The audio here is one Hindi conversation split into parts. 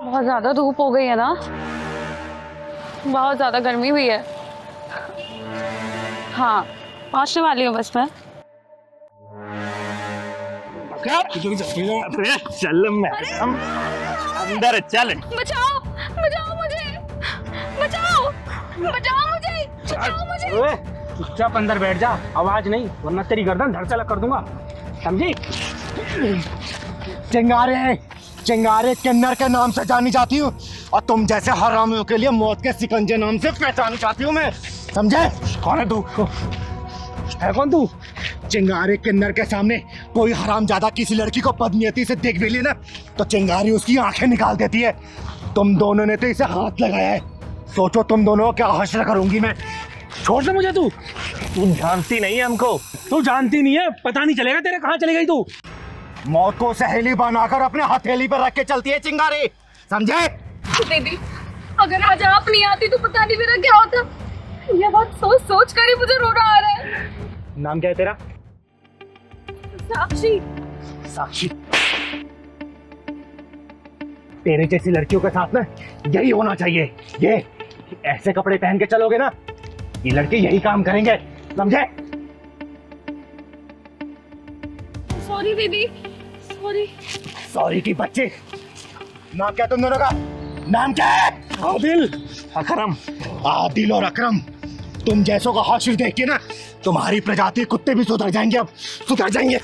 बहुत ज्यादा धूप हो गई है ना, बहुत ज्यादा गर्मी भी है। हाँ, पहुंचने वाली हूँ बस मैं। चल मैं अंदर चल। बचाओ बचाओ मुझे, बचाओ बचाओ मुझे, बचाओ मुझे। चुपचाप अंदर बैठ जा, आवाज नहीं वरना तेरी गर्दन धड़ से अलग कर दूंगा, समझी? चिंगारे चिंगारे किन्नर के नाम से जानी जाती हूँ और तुम जैसे हरामियों के लिए मौत के सिकंजे नाम से पहचानी जाती हूँ मैं, समझे? कौन है तू? है कौन तू? चिंगारे किन्नर के सामने कोई हरामजादा किसी लड़की को बदनीयती से देख भी ले ना तो चिंगारी उसकी आंखें निकाल देती है। तुम दोनों ने तो इसे हाथ लगाया है, सोचो तुम दोनों को क्या हश्र करूंगी मैं। छोड़ दे मुझे तू जानती नहीं है हमको। तू जानती नहीं है, पता नहीं चलेगा तेरे कहाँ चली गई तू। मौत को सहेली बनाकर अपने हथेली पर रख के चलती है चिंगारी, समझे? दीदी, अगर आज आप नहीं आती तो पता नहीं मेरा क्या होता। ये बात सोच सोच कर ही मुझे रोना आ रहा है। नाम क्या है तेरा? साक्षी। साक्षी, तेरे जैसी लड़कियों के साथ में यही होना चाहिए। ये ऐसे कपड़े पहन के चलोगे ना, ये लड़के यही काम करेंगे, समझे? सॉरी दीदी, सॉरी। सॉरी की बच्चे। नाम क्या तुम दोनों का? नाम क्या है? आदिल, अकरम। आदिल और अकरम, तुम जैसों का हाशिर देख के ना तुम्हारी प्रजाति कुत्ते भी सुधर जाएंगे, अब सुधर जाएंगे।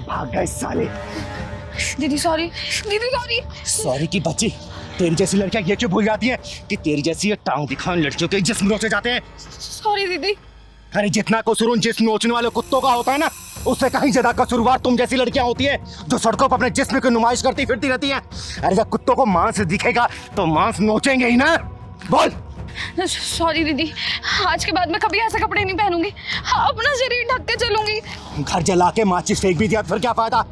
भाग गए साले। दीदी सॉरी, दीदी सॉरी। सॉरी की बच्ची, तेरी जैसी लड़कियां ये क्यों भूल जाती है कि तेरी जैसी ये टांग दिखाने लड़कियों के जिस्म नोचे जाते हैं। सॉरी दीदी। अरे जितना कसूर जिस्म नोचने वाले कुत्तों का होता है ना, उससे कहीं ज्यादा कसूरवार तुम जैसी लड़कियां होती है जो सड़कों पर अपने जिस्म की नुमाइश करती फिरती रहती हैं। अरे जब कुत्तों को मांस दिखेगा तो मांस नोचेंगे ही ना। बोल। सॉरी दीदी, आज के बाद मैं कभी ऐसे कपड़े नहीं पहनूंगी, अपना शरीर ढक के चलूंगी। घर जला के माचिस फेंक भी दिया फिर क्या फायदा?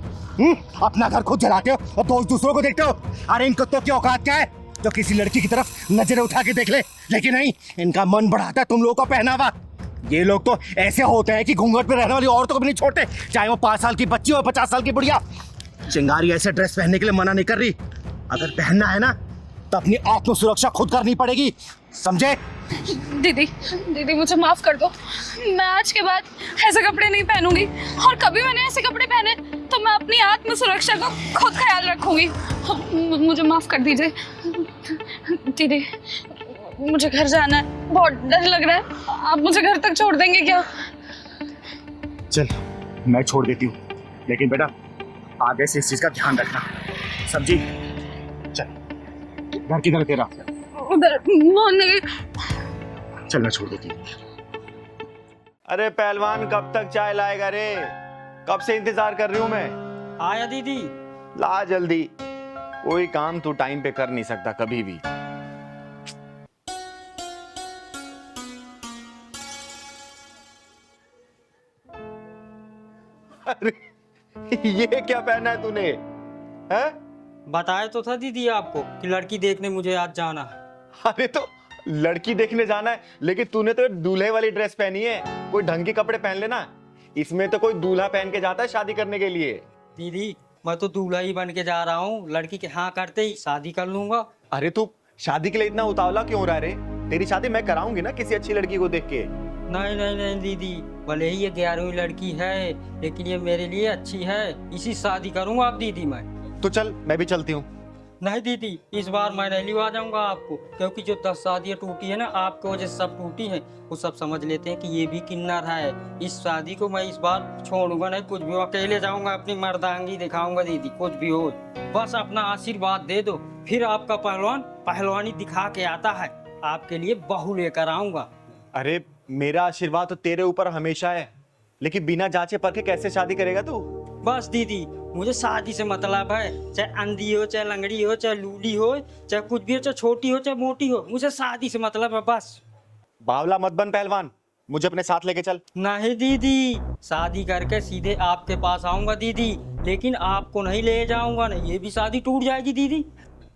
अपना घर खुद जलाते हो और दोस्त दूसरों को देखते हो। अरे इन कुत्तों की औकात क्या है जो किसी लड़की की तरफ नजरें उठा के देख ले, लेकिन नहीं, इनका मन बढ़ाता है तुम लोगों का पहनावा। ये लोग तो ऐसे होते हैं कि घूंघट पे रहने वाली औरतों को भी नहीं छोड़ते, चाहे वो 5 साल की बच्ची हो 50 साल की बुढ़िया। चिंगारी ऐसे ड्रेस पहनने के लिए मना नहीं कर रही, अगर पहनना है ना तो अपनी आत्म सुरक्षा खुद करनी पड़ेगी, समझे? दीदी, दीदी मुझे माफ कर दो, मैं आज के बाद ऐसे कपड़े नहीं पहनूंगी और कभी मैंने ऐसे कपड़े पहने तो मैं अपनी आत्म सुरक्षा का खुद ख्याल रखूंगी। मुझे माफ कर दीजिए दीदी, मुझे घर जाना है, बहुत डर लग रहा है। आप मुझे घर तक छोड़ देंगे क्या? चल मैं छोड़ देती हूँ, लेकिन बेटा आगे से इस चीज का ध्यान रखना, समझी? चल, घर किधर है तेरा? उधर मोहन। चल मैं छोड़ देती हूँ। अरे पहलवान कब तक चाय लाएगा रे? कब से इंतजार कर रही हूँ मैं। आया दीदी। ला जल्दी, कोई काम तू टाइम पे कर नहीं सकता कभी भी। अरे ये क्या पहना है तूने? हैं? बताया तो था दीदी आपको कि लड़की देखने मुझे आज जाना है। अरे तो लड़की देखने जाना है, लेकिन तूने तो दूल्हे वाली ड्रेस पहनी है, कोई ढंग के कपड़े पहन लेना। इसमें तो कोई दूल्हा पहन के जाता है शादी करने के लिए। दीदी मैं तो दूल्हा ही बन के जा रहा हूँ, लड़की के हाँ करते ही शादी कर लूंगा। अरे तू शादी के लिए इतना उतावला क्यों हो रहा है रे? तेरी शादी मैं कराऊंगी ना किसी अच्छी लड़की को देख के। नहीं नहीं नहीं दीदी, भले ही ये 11वीं लड़की है लेकिन ये मेरे लिए अच्छी है, इसी शादी करूंगा आप दीदी मैं। तो चल मैं भी चलती हूँ। नहीं दीदी, इस बार मैं नहीं लिवा जाऊंगा आपको, क्योंकि जो 10 शादियाँ टूटी है ना आपकी वजह से सब टूटी है, वो सब समझ लेते हैं कि ये भी किन्नर है। इस शादी को मैं इस बार छोड़ूंगा नहीं, कुछ भी अकेले जाऊंगा, अपनी मर्दांगी दिखाऊंगा दीदी, कुछ भी हो बस अपना आशीर्वाद दे दो, फिर आपका पहलवान पहलवानी दिखा के आता है, आपके लिए बहू लेकर आऊंगा। अरे मेरा आशीर्वाद तो तेरे ऊपर हमेशा है, लेकिन बिना जांचे परखे कैसे शादी करेगा तू? बस दीदी मुझे शादी से मतलब है, चाहे अंधी हो, चाहे लंगड़ी हो, चाहे लूली हो, चाहे कुछ भी हो, चाहे छोटी हो, चाहे मोटी हो, मुझे शादी से मतलब है बस। बावला मत बन पहलवान, मुझे अपने साथ लेके चल। नहीं दीदी, शादी करके सीधे आपके पास आऊंगा दीदी, लेकिन आपको नहीं ले जाऊंगा, नहीं ये भी शादी टूट जाएगी दीदी।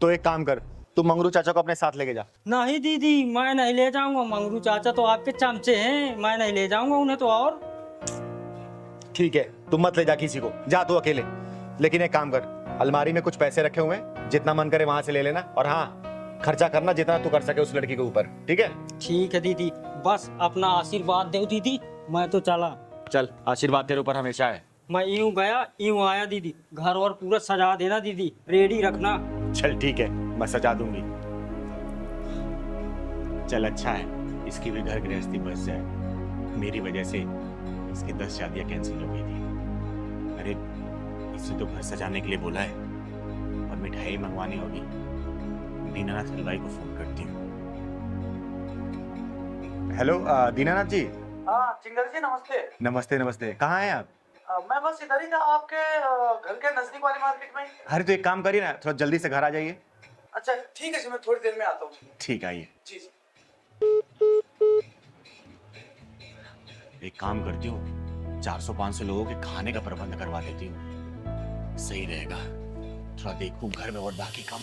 तो एक काम कर, तू मंगरू चाचा को अपने साथ लेके जा। नहीं दीदी, मैं नहीं ले जाऊंगा। मंगरू चाचा तो आपके चमचे हैं, मैं नहीं ले जाऊंगा उन्हें तो। और ठीक है, तू मत ले जा किसी को, जा तू अकेले। लेकिन एक काम कर, अलमारी में कुछ पैसे रखे हुए हैं, जितना मन करे वहां से ले लेना। और हाँ, खर्चा करना जितना तू कर सके उस लड़की के ऊपर, ठीक है? ठीक है दीदी, बस अपना आशीर्वाद दो दीदी, मैं तो चला। चल, आशीर्वाद तेरे ऊपर हमेशा है। मैं यूं गया यूं आया दीदी। घर और पूरा सजा देना दीदी, रेडी रखना। चल ठीक है, मैं सजा दूंगी। चल अच्छा है, इसकी भी घर गृहस्थी बच जाए। मेरी वजह से इसकी 10 शादियां कैंसिल हो गई थी। अरे इसे तो घर सजाने के लिए बोला है और मिठाई मंगवानी होगी। दीनानाथ हलवाई को फोन करती हूँ। हेलो दीनानाथ जी। हाँ चिंगर जी, नमस्ते। नमस्ते नमस्ते, कहाँ हैं आप? मैं बस इधर ही था, आपके घर के नजदीक वाली मार्केट में ही। अरे तो एक काम करिए ना, थोड़ा जल्दी से घर आ जाइए। अच्छा ठीक है जी, मैं थोड़ी देर में आता हूँ। ठीक, आइए। जी जी। एक काम करती हूँ, 400-500 लोगों के खाने का प्रबंध करवा देती हूँ, सही रहेगा। थोड़ा देखूं घर में और बाकी काम।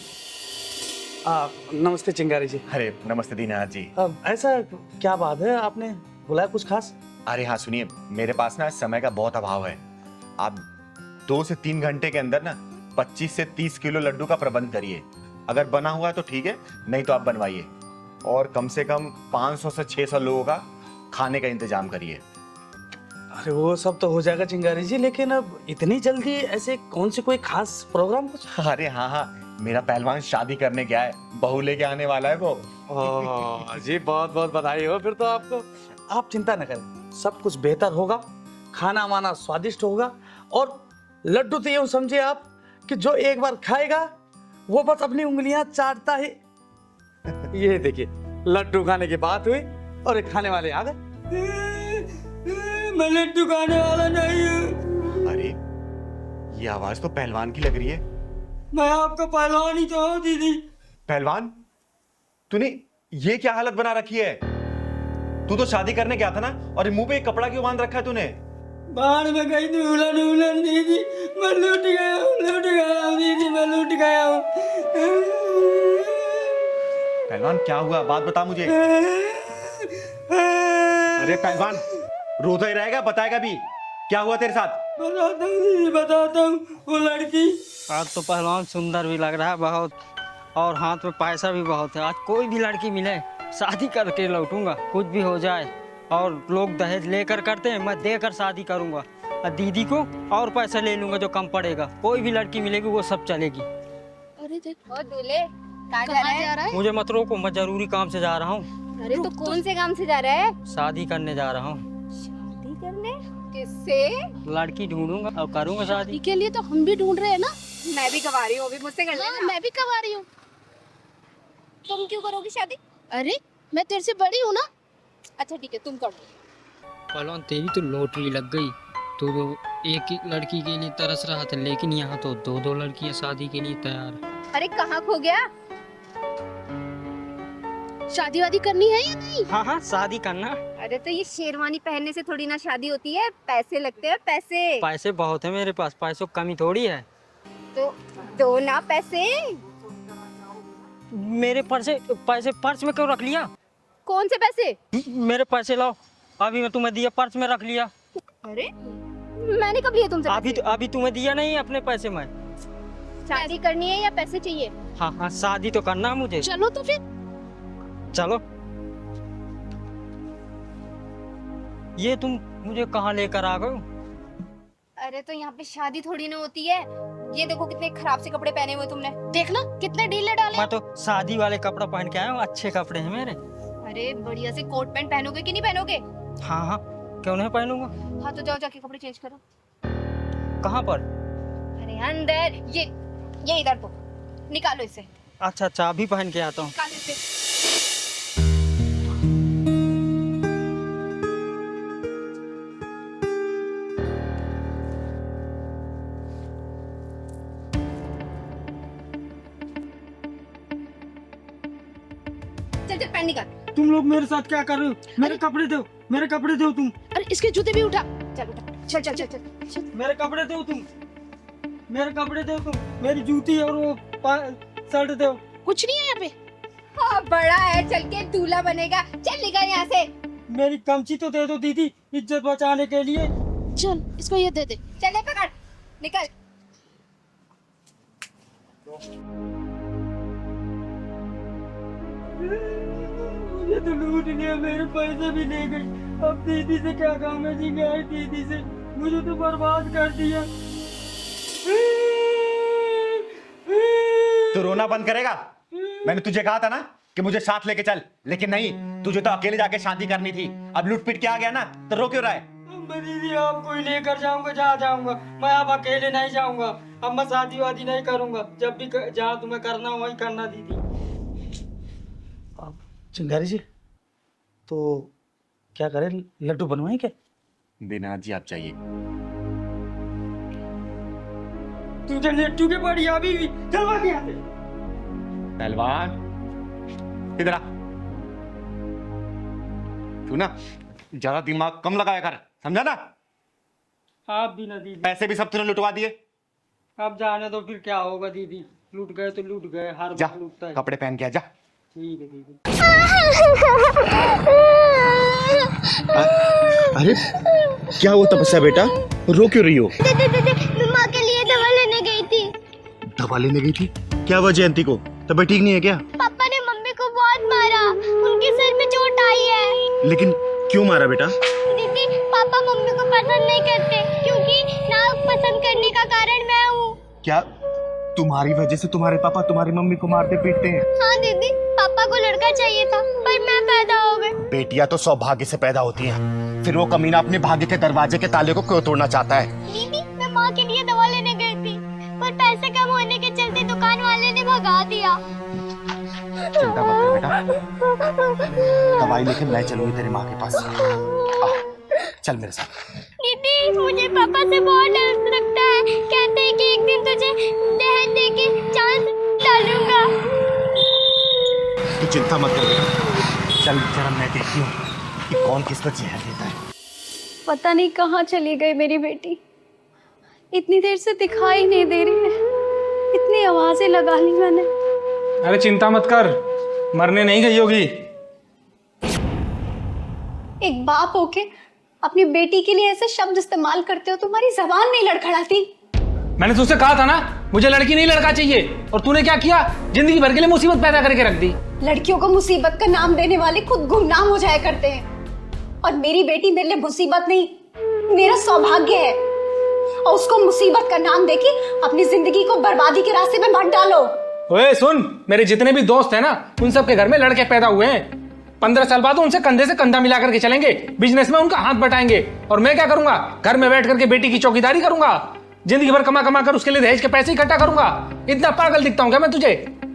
नमस्ते चिंगारी जी। अरे नमस्ते दीनानाथ जी। ऐसा क्या बात है, आपने बुलाया कुछ खास? अरे हाँ सुनिए, मेरे पास ना समय का बहुत अभाव है। आप 2 से 3 घंटे के अंदर ना 25 से 30 किलो लड्डू का प्रबंध करिए। अगर बना हुआ है तो ठीक है, नहीं तो आप बनवाइए। और कम से कम 500 से 600 लोगों का खाने का इंतजाम करिए। अरे वो सब तो हो जाएगा चिंगारी जी, लेकिन अब इतनी जल्दी ऐसे कौन सी कोई खास प्रोग्राम कुछ? अरे हाँ हाँ, मेरा पहलवान शादी करने गया है, बहू लेके आने वाला है वो। जी बहुत बहुत बधाई हो फिर तो आपको। आप चिंता न करें, सब कुछ बेहतर होगा, खाना वाना स्वादिष्ट होगा। और लड्डू तो यूं समझिए आप कि जो एक बार खाएगा वो बस अपनी उंगलियां चाटता ही। ये देखिए, लड्डू खाने की बात हुई और ये खाने वाले आ गए। मैं लड्डू खाने वाला नहीं हूँ। अरे ये आवाज तो पहलवान की लग रही है। मैं आपका पहलवान ही तो हूँ दीदी। पहलवान, तूने ये क्या हालत बना रखी है? तू तो शादी करने गया था ना, और ये मुंह पे एक कपड़ा क्यों बांध रखा है तूने? बाहर में गई थी उलन उलन दीदी, मैं लूट गया हूँ दीदी, मैं लूट गया हूँ। पहलवान क्या हुआ, बात बता मुझे। अरे पहलवान, रोता ही रहेगा, बताएगा भी क्या हुआ तेरे साथ? बताता हूँ दीदी, बताता हूँ। वो लड़की आज तो पहलवान सुंदर भी लग रहा है बहुत, और हाथ में पैसा भी बहुत है। आज कोई भी लड़की मिले शादी करके लौटूंगा, कुछ भी हो जाए। और लोग दहेज लेकर करते हैं, मैं देकर शादी करूंगा। और दीदी को और पैसा ले लूंगा जो कम पड़ेगा। कोई भी लड़की मिलेगी वो सब चलेगी। अरे देख, ओ दूल्हे कहाँ जा रहा है? मुझे मत रोको, मैं जरूरी काम से जा रहा हूँ। अरे तो कौन से काम से जा रहा है? शादी करने जा रहा हूँ। शादी करने? किससे? लड़की ढूंढूंगा और करूंगा शादी। के लिए तो हम भी ढूंढ रहे हैं ना। मैं भी कवा रही हूँ, अभी मुझसे कर लेना। मैं भी कमा रही हूँ। तुम क्यों करोगी शादी? अरे मैं तेरे से बड़ी हूँ ना। अच्छा ठीक है, तुम कर लो। पहलवान तेरी तो लॉटरी लग गई। तो एक ही लड़की के लिए तरस रहा था, लेकिन यहाँ तो 2-2 लड़कियाँ शादी के लिए तैयार है। अरे कहाँ खो गया? शादी वादी करनी है या नहीं? हाँ हाँ, शादी करना। अरे तो ये शेरवानी पहनने से थोड़ी ना शादी होती है, पैसे लगते हैं पैसे। पैसे बहुत है मेरे पास, पैसों की कमी थोड़ी है। तो दो ना पैसे। मेरे पैसे पर्स में क्यों रख लिया? कौन से पैसे? मेरे पैसे लाओ, अभी मैं तुम्हें दिया, पर्स में रख लिया। अरे मैंने कब लिए तुमसे पैसे? अभी तुम्हें दिया नहीं अपने पैसे में। शादी करनी है या पैसे चाहिए? हाँ हाँ, शादी तो करना है मुझे। चलो तो फिर। चलो। ये तुम मुझे कहाँ लेकर आ गए? अरे तो यहाँ पे शादी थोड़ी ना होती है। ये देखो कितने खराब से कपड़े पहने हुए तुमने। देखना कितने ढीले डाले। मैं तो शादी वाले कपड़ा पहन के आया हूँ, अच्छे कपड़े हैं मेरे। अरे बढ़िया से कोट पैंट पहनोगे कि नहीं पहनोगे? हाँ हाँ, क्यों नहीं पहनूंगा। हाँ तो जाओ जाके कपड़े चेंज करो। कहाँ पर? अरे अंदर, ये इधर तो निकालो इसे। अच्छा अच्छा, अभी पहन के आता हूँ। निकालो इसे। चल चल पैंट निकाल। तुम लोग मेरे साथ क्या कर रहे हो? मेरे कपड़े दो, मेरे कपड़े दो तुम। अरे इसके जूते भी उठा। चल उठा, चल चल चल चल चल। मेरे कपड़े दो तुम, मेरे कपड़े दो तुम, मेरी जूती और वो शर्ट दो। कुछ नहीं है यहाँ पे। हाँ, बड़ा है, चल के दूल्हा बनेगा। चल निकल यहाँ से। मेरी कमची तो दे दो दीदी, इज्जत बचाने के लिए। चल इसको ये दे दे। चले पकड़, निकल। मुझे तो लूट लिया, मेरे पैसे भी ले गई। अब दीदी से क्या काम है जी, गए दीदी से, मुझे तो बर्बाद कर दिया। तू रोना बंद करेगा? मैंने तुझे कहा था ना कि मुझे साथ लेके चल, लेकिन नहीं, तुझे तो अकेले जाके शादी करनी थी। अब लूट पीट के आ गया ना, तो रो क्यों रहा है? मैं दीदी आपको ही लेकर जाऊंगा, जहाँ जाऊंगा। मैं अब अकेले नहीं जाऊंगा। अब मैं शादी वादी नहीं करूंगा। जब भी जहाँ तुम्हें करना हो वही करना दीदी। चिंगारी जी, तो क्या करें, लड्डू बनवाएं क्या? दीनानाथ जी आप चाहिए। तुझे लड्डू के पड़ी अभी भी, चलवा के यहाँ से। पहलवान इधर आ। तू ना ज्यादा दिमाग कम लगाया कर, समझा ना? आप भी ना दीदी। पैसे भी सब तूने लुटवा दिए। अब जाने दो, फिर क्या होगा दीदी। लूट गए तो लूट गए, हर जा बार लूटता है। कपड़े पहन के आ जा। ठीक है दीदी। अरे क्या हुआ तपस्या बेटा, रो क्यों रही हो? मैं माँ के लिए दवा लेने गई थी। दवा लेने गई थी? क्या हुआ जयंती को, तबीयत ठीक नहीं है क्या? पापा ने मम्मी को बहुत मारा, उनके सिर में चोट आई है। लेकिन क्यों मारा बेटा? दीदी, पापा मम्मी को पसंद नहीं करते, क्योंकि ना पसंद करने का कारण मैं हूँ। क्या तुम्हारी वजह से तुम्हारे पापा तुम्हारी मम्मी को मारते पीटते हैं? हाँ दीदी, पापा को लड़का चाहिए था, पर मैं पैदा हो गई। बेटियां तो सौभाग्य से पैदा होती हैं, फिर वो कमीना अपने भाग्य के दरवाजे के ताले को क्यों तोड़ना चाहता है? दीदी, मैं माँ के लिए दवा लेने गई थी, पर पैसे कम होने के चलते दुकान वाले ने भगा दिया। चिंता मत कर बेटा, दवाई लेके मैं चलूंगी तेरी माँ के पास। चल मेरे साथ। दीदी, मुझे पापा से बहुत डर लगता है। कहते हैं कि एक दिन तुझे दहेज देके जान डालूंगा। तू चिंता मत कर बेटा, चल जरा मैं देखती हूँ कि कौन किस पर जहर देता है। पता नहीं कहाँ चली गई मेरी बेटी। इतनी देर से दिखाई नहीं दे रही है। इतनी आवाजें लगा ली मैंने। अरे चिंता मत कर, मरने नहीं गई होगी। एक बाप होके अपनी बेटी के लिए ऐसे शब्द इस्तेमाल करते हो, तुम्हारी जबान नहीं लड़खड़ाती? मैंने तुझसे कहा था ना, मुझे लड़की नहीं लड़का चाहिए, और तूने क्या किया? जिंदगी भर के लिए मुसीबत पैदा करके रख दी। लड़कियों को मुसीबत का नाम देने वाले खुद गुमनाम हो जाया करते हैं। और मेरी बेटी मेरे लिए मुसीबत नहीं, मेरा सौभाग्य है। और उसको मुसीबत का नाम देके अपनी जिंदगी को बर्बादी के रास्ते में मत डालो। ओए सुन, मेरे जितने भी दोस्त हैं ना, उन सबके घर में लड़के पैदा हुए हैं। 15 साल बाद उनसे कंधे से कंधा मिला करके चलेंगे, बिजनेस में उनका हाथ बटाएंगे। और मैं क्या करूंगा? घर में बैठ करके बेटी की चौकीदारी करूंगा, जिंदगी भर कमा कमा कर उसके लिए दहेज के पैसे इकट्ठा करूंगा। इतना पागल दिखता हूं क्या मैं तुझे?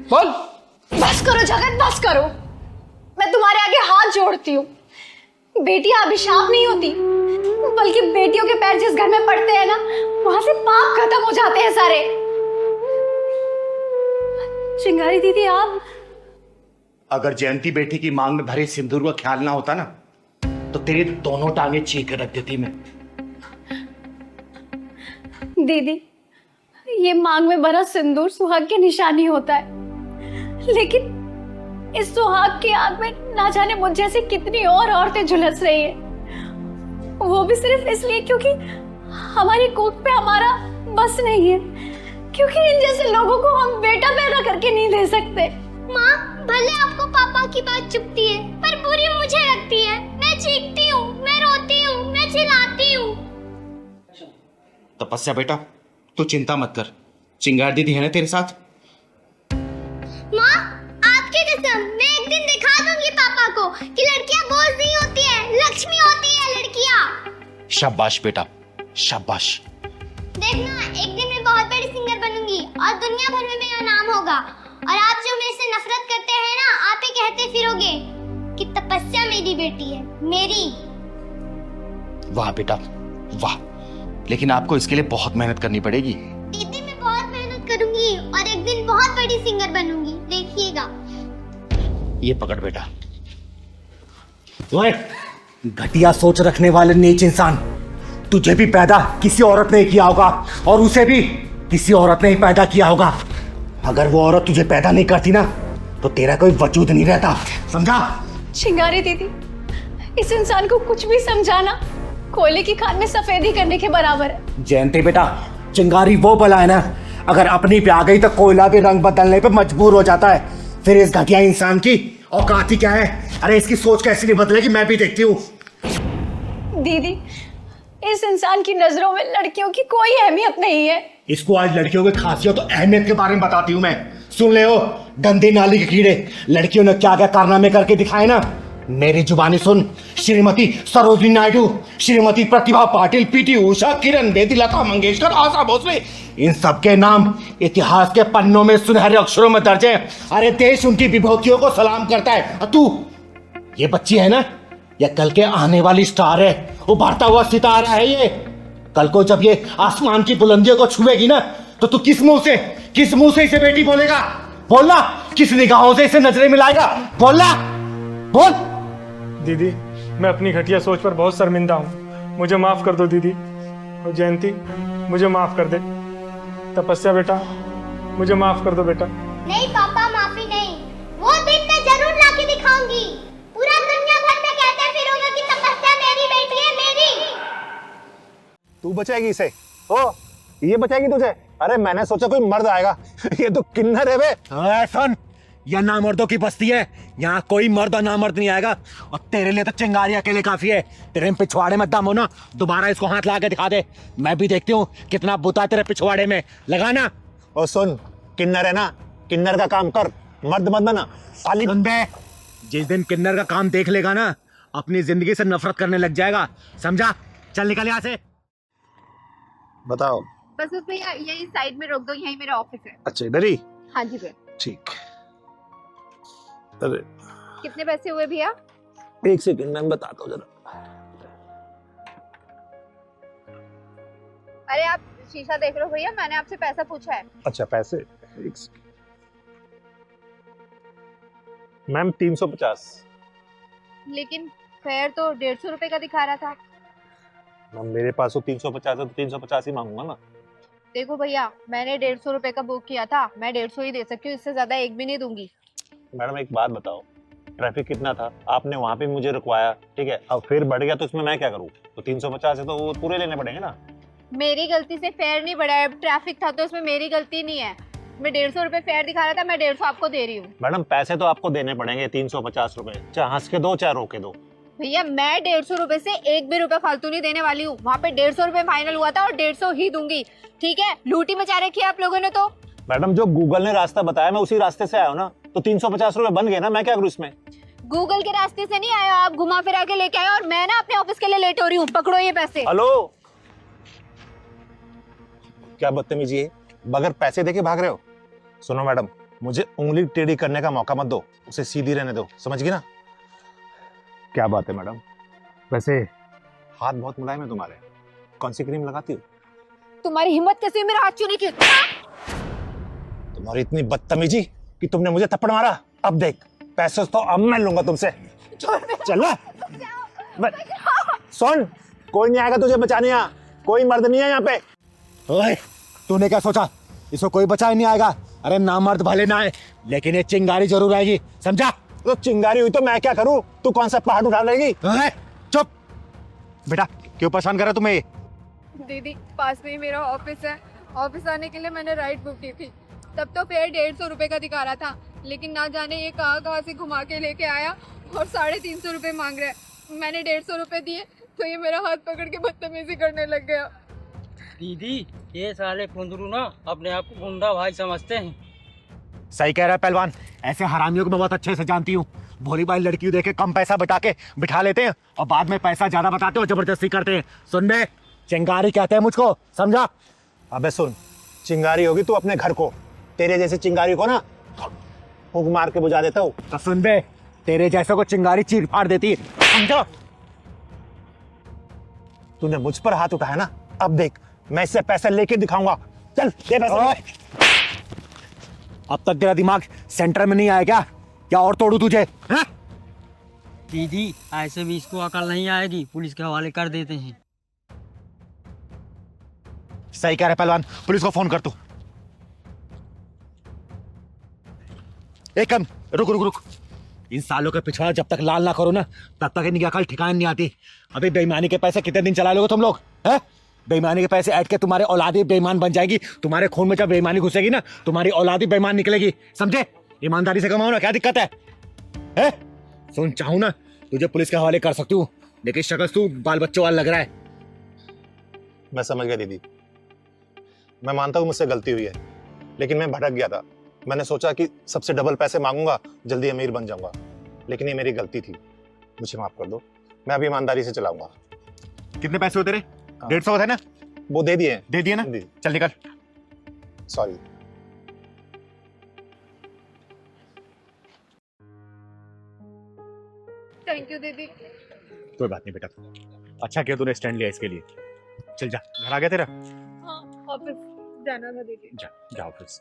बोल। बस करो जगत, बस करो। मैं तुम्हारे आगे हाथ जोड़ती हूँ। बेटियां अभिशाप नहीं होती, बल्कि बेटियों के पैर जिस घर में पड़ते हैं ना, वहां से पाप खत्म हो जाते हैं सारे। चिंगारी दीदी, आप अगर जयंती बेटी की मांग में भरे सिंदूर का ख्याल ना होता ना, तो तेरी दोनों टांगे चीर कर रख देती मैं। दीदी, ये मांग में भरा सिंदूर सुहाग की निशानी होता है, लेकिन इस सुहाग की आग में ना जाने मुझ जैसी कितनी और औरतें झुलस रही है। वो भी सिर्फ इसलिए क्योंकि हमारी कोख पे हमारा बस नहीं है, क्योंकि इन जैसे लोगों को हम बेटा पैदा करके नहीं दे सकते। माँ, भले आपको पापा की बात चुभती है, पर बुरी मुझे लगती है। मैं चीखती हूँ, मैं रोती हूँ, मैं चिल्लाती हूँ। तपस्या बेटा, तू चिंता मत कर, चिंगार दीदी है ना तेरे साथ। माँ, आपकी कसम, मैं एक दिन दिखा दूंगी पापा को कि लड़कियाँ बोझ नहीं होती है, लक्ष्मी होती है लड़कियाँ। शाबाश बेटा, शाबाश। देखना, एक दिन मैं बहुत बड़ी सिंगर बनूंगी और दुनिया भर में मेरा नाम होगा। और आप जो मेरे से नफरत करते हैं ना, आप ही कहते फिरोगे कि तपस्या मेरी बेटी है, मेरी। वाह बेटा वाह, लेकिन आपको इसके लिए बहुत मेहनत करनी पड़ेगी। दीदी, मैं बहुत मेहनत करूंगी और एक दिन बहुत बड़ी सिंगर बनूंगी, देखिएगा। ये पकड़ बेटा। ओए, घटिया सोच रखने वाले नीच इंसान, तुझे भी पैदा किसी औरत ने किया होगा और उसे भी किसी औरत ने ही पैदा किया होगा। अगर वो औरत तुझे पैदा नहीं करती ना, तो तेरा कोई वजूद नहीं रहता, समझा? चिंगारी दीदी, इस इंसान को कुछ भी समझाना कोयले की खान में सफेदी करने के बराबर है। जयंती बेटा, चिंगारी वो बला है ना, अगर अपनी पे आ गई तो कोयला भी रंग बदलने पे मजबूर हो जाता है। फिर इस घटिया इंसान की औकात ही क्या है? अरे इसकी सोच कैसे नहीं बदलेगी, मैं भी देखती हूँ। दीदी, इस इंसान की नजरों में लड़कियों की कोई अहमियत नहीं है। इसको आज लड़कियों की खासियत और अहमियत के बारे में बताती हूँ मैं। सुन ले हो गंदी नाली के कीड़े, लड़कियों ने क्या क्या कारनामे करके दिखाए ना, मेरी जुबानी सुन। श्रीमती सरोजिनी नायडू, श्रीमती प्रतिभा पाटिल, पीटी उषा, किरण बेदी, लता मंगेशकर, आशा भोसले, इन सबके नाम इतिहास के पन्नों में सुनहरे अक्षरों में दर्ज है। अरे देश उनकी विभूतियों को सलाम करता है। और तू, ये बच्ची है ना, ये कल के आने वाली स्टार है, उभरता हुआ सितारा है ये। कल को जब ये आसमान की बुलंदियों को छुएगी ना, तो तू किस मुंह से इसे बेटी बोलेगा? बोलना, किस निगाहों से इसे नजरें मिलाएगा? बोलना, बोल। दीदी, मैं अपनी घटिया सोच पर बहुत शर्मिंदा हूँ, मुझे माफ कर दो दीदी। और जयंती, मुझे माफ कर दे। तपस्या बेटा, मुझे माफ कर दो बेटा। नहीं पापा, माफी नहीं। वो दिन मैं जरूर लाके दिखाऊंगी। पूरा दुनिया भर में कहते फिरोगे कि तपस्या मेरी बेटी है, मेरी। तू बचाएगी इसे? ओ, ये बचाएगी तुझे? अरे मैंने सोचा कोई मर्द आएगा, ये तो किन्नर है बे। सुन, यह नामर्दों की बस्ती है, यहाँ कोई मर्द और नामर्द नहीं आएगा। और तेरे लिए तो चिंगारी अकेले काफी है। तेरे पिछवाड़े में दम हो ना, दोबारा इसको हाथ ला के दिखा दे, मैं भी देखती हूँ कितना बुता तेरे पिछवाड़े में लगाना। और सुन, किन्नर है ना, किन्नर का काम कर, मर्द मत बना साली बंदे। जिस दिन किन्नर का काम देख लेगा ना, अपनी जिंदगी से नफरत करने लग जाएगा, समझा? चल निकल यहाँ से। बताओ। बस उसमें यही साइड में रोक दो, यही मेरा ऑफिस है। अच्छा, इधर ही? हाँ जी भैया। ठीक। अरे कितने पैसे हुए भैया? एक सेकंड, मैं बताता हूँ जरा। अरे आप शीशा देख रहे हो भैया, मैंने आपसे पैसा पूछा है। अच्छा, पैसे? एक सेकंड मैम, 350। लेकिन फेयर तो 150 रुपए का दिखा रहा था। मैम मेरे पास तो 350 है, तो 350 ही मांगूंगा ना। देखो भैया, मैंने 150 रुपए का बुक किया था, मैं 150 ही दे सकती हूँ, इससे ज्यादा एक भी नहीं दूंगी। मैडम एक बात बताओ, ट्रैफिक कितना था? आपने वहाँ पे मुझे रुकवाया, ठीक है, अब फिर बढ़ गया तो इसमें मैं क्या करूँ? तो 350 है तो वो पूरे लेने पड़ेंगे ना। मेरी गलती से फेयर नहीं बढ़ा है, ट्रैफिक था तो इसमें मेरी गलती नहीं है। मैं 150 रुपए फेयर दिखा रहा था, मैं 150 आपको दे रही हूँ। मैडम पैसे तो आपको देने पड़ेंगे 350 रुपए, चाहे हंस के दो चाहे रो के दो। भैया मैं 150 रुपए से एक भी रुपए फालतू नहीं देने वाली हूँ। वहाँ पे 150 रुपए फाइनल हुआ था और 150 ही दूंगी, ठीक है? लूटी मचा रखी है आप लोगों ने तो। मैडम जो गूगल ने रास्ता बताया मैं उसी रास्ते से आया हूँ ना, तो 350 रुपए बन गए ना, मैं क्या करूँ इसमें? गूगल के रास्ते से नहीं आया, आप घुमा फिरा के लेके आए और मैं ना अपने ऑफिस के लिए लेट हो रही हूँ। पकड़ो ये पैसे। हेलो, क्या बदतमीजी है, बगैर पैसे देके भाग रहे हो? सुनो मैडम, मुझे उंगली टेढ़ी करने का मौका मत दो, उसे सीधी रहने दो, समझ गई ना? क्या बात है मैडम, वैसे हाथ बहुत मुलायम है तुम्हारे, कौन सी क्रीम लगाती हो? तुम्हारी हिम्मत कैसे मेरा हाथ छूने की? तुम्हारी इतनी बदतमीजी कि तुमने मुझे थप्पड़ मारा। अब देख, पैसे तो अब मैं लूंगा तुमसे। चलो सुन, कोई नहीं आएगा तुझे बचाने, यहाँ कोई मर्द नहीं है यहाँ पे। ओए, तूने क्या सोचा इसको कोई बचा ही नहीं आएगा? अरे ना मर्द भले ना आए, लेकिन ये चिंगारी जरूर आएगी, समझा? तो चिंगारी हुई तो मैं क्या करूं? तू कौन सा पहाड़ उठा लेगी? चुप बेटा, क्यों परेशान कर रहा तुम्हें? दीदी पास में ही मेरा ऑफिस है, ऑफिस आने के लिए मैंने राइड बुक की थी, तब तो फेयर 150 रुपए का दिखा रहा था, लेकिन ना जाने ये कहाँ से घुमा के लेके आया और 350 रुपए मांग रहा है। मैंने 150 रुपए दिए तो ये मेरा हाथ पकड़ के बदतमीजी करने लग गया। दीदी ये साले कुंदरू ना अपने आप को गुंडा भाई समझते हैं। सही कह रहा है पहलवान, ऐसे हरामियों को मैं बहुत अच्छे से जानती हूँ। भोली भाई लड़की देख के कम पैसा बता के बिठा लेते हैं और बाद में पैसा ज्यादा बताते हो, जबरदस्ती करते हैं। सुन बे, चिंगारी कहते हैं मुझको, समझा? अबे सुन, चिंगारी होगी तू अपने घर को, तेरे जैसे चिंगारी को ना फूंक मार के बुझा देता हूँ। तो सुन बे, तेरे जैसे को चिंगारी चीर फाड़ देती है, समझो? तूने मुझ पर हाथ उठाया ना, अब देख मैं इससे पैसे लेके दिखाऊंगा। चल दे पैसे। अब तक तेरा दिमाग सेंटर में नहीं आया क्या? क्या और तोड़ू तुझे? हा? दीदी ऐसे भी इसको अकल नहीं आएगी, पुलिस के हवाले कर देते हैं। सही कह रहे पहलवान, पुलिस को फोन कर तू। एक काम रुक रुक रुक, इन सालों के पिछवाड़ा जब तक लाल ना करो ना, तब तक इनकी अकल ठिकाने नहीं आती। अभी बेईमानी के पैसे कितने दिन चला लोगे तुम लोग, हैं? बेईमानी के पैसे ऐड के तुम्हारे औलादी बेईमान बन जाएगी। तुम्हारे खून में जब बेईमानी घुसेगी ना, तुम्हारी औलादी बेईमान निकलेगी, समझे? ईमानदारी से कमाओ ना, क्या दिक्कत है? सुन, चाहूं ना तुझे पुलिस के हवाले कर सकती हूँ, लेकिन शक्ल तू बाल बच्चों वाला लग रहा है। मैं समझ गया दीदी, मैं मानता हूँ मुझसे गलती हुई है, लेकिन मैं भटक गया था। मैंने सोचा कि सबसे डबल पैसे मांगूंगा, जल्दी अमीर बन जाऊंगा, लेकिन ये मेरी गलती थी। मुझे माफ कर दो, मैं अभी ईमानदारी से चलाऊंगा। कितने पैसे होते रहे? 150 है ना? वो दे दिए। दे दिए ना? चल निकल। सॉरी। थैंक यू दीदी। कोई बात नहीं बेटा, अच्छा किया तूने स्टैंड लिया इसके लिए। चल जा, घर आ गया तेरा? हाँ, ऑफिस जाना था दीदी। जा जा ऑफिस।